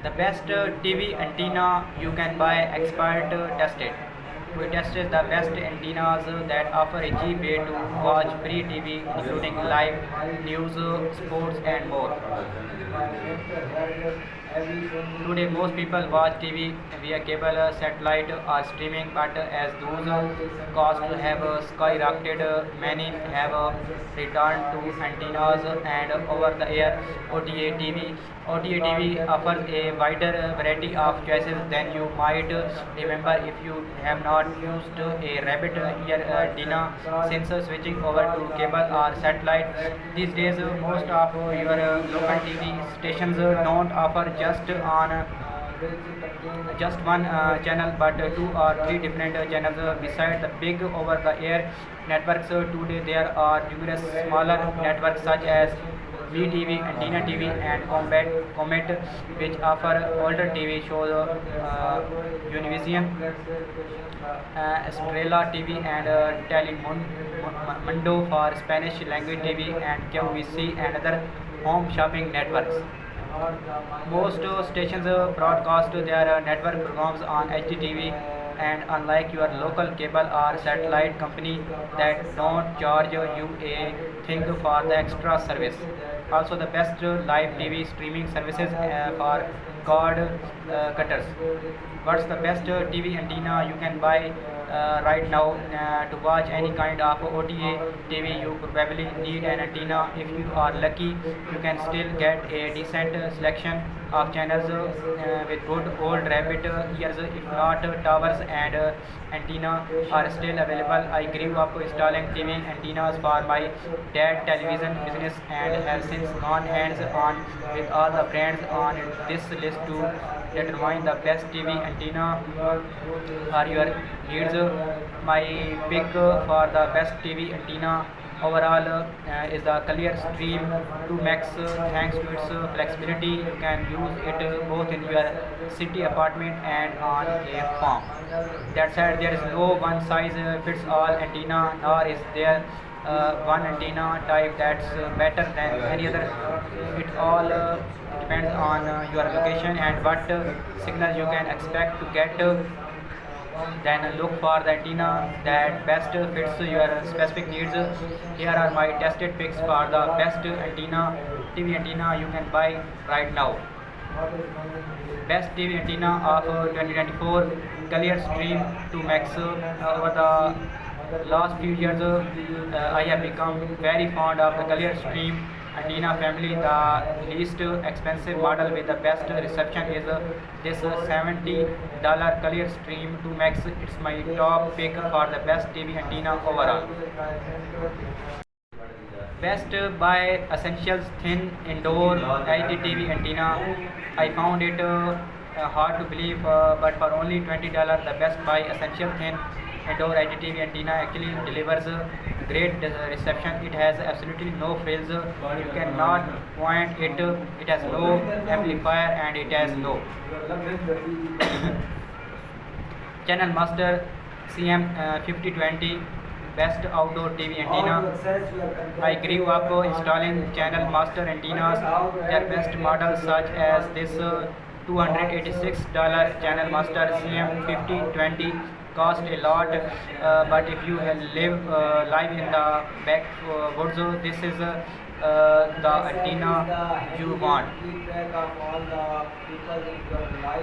The best TV antenna you can buy expert tested. We tested the best antennas that offer a cheap way to watch free TV including live news, sports and more. Today, most people watch TV via cable, satellite, or streaming, but as those costs have skyrocketed, many have returned to antennas and over-the-air OTA TV. OTA TV offers a wider variety of choices than you might remember if you have not used a rabbit ear antenna since switching over to cable or satellite. These days, most of your local TV stations don't offer just one channel but two or three different channels beside the big over the air networks. Today there are numerous smaller networks such as VTV, Antenna TV and Comet which offer older TV shows, Univision, Estrella TV and Telemundo for Spanish language TV and QVC and other home shopping networks. Most stations broadcast their network programs on HDTV, and unlike your local cable or satellite company that don't charge you a thing for the extra service. Also, the best live TV streaming services for cord cutters. What's the best TV antenna you can buy right now to watch any kind of OTA TV? You probably need an antenna. If you are lucky, you can still get a decent selection of channels with good old rabbit ears. If not, towers and antenna are still available. I grew up installing TV antennas for my dad television business and have since gone hands on with all the brands on this list to determine the best TV antenna for your needs. My pick for the best TV antenna overall is the Clear Stream 2 Max. Thanks to its flexibility, you can use it both in your city apartment and on a farm. That said, there is no one size fits all antenna, nor is there one antenna type that's better than any other. It all depends on your location and what signal you can expect to get. Then look for the antenna that best fits your specific needs. Here are my tested picks for the best antenna, TV antenna you can buy right now. Best TV antenna of 2024, Clear Stream 2 Max. Over the last few years, I have become very fond of the Clear Stream antenna family. The least expensive model with the best reception is this $70 Clear Stream 2 Max. It's my top pick for the best TV antenna overall. Best Buy Essentials Thin Indoor IDTV Antenna. I found it hard to believe, but for only $20, the Best Buy Essential Thin Indoor IDTV Antenna actually delivers great reception. It has absolutely no frills. You cannot point it. It has no amplifier and it has no Channel Master CM5020. Best outdoor TV antenna. I grew up installing Channel Master antennas. Their best models such as this $286 Channel Master CM5020 cost a lot, but if you live in the backwoods, this is the antenna you want.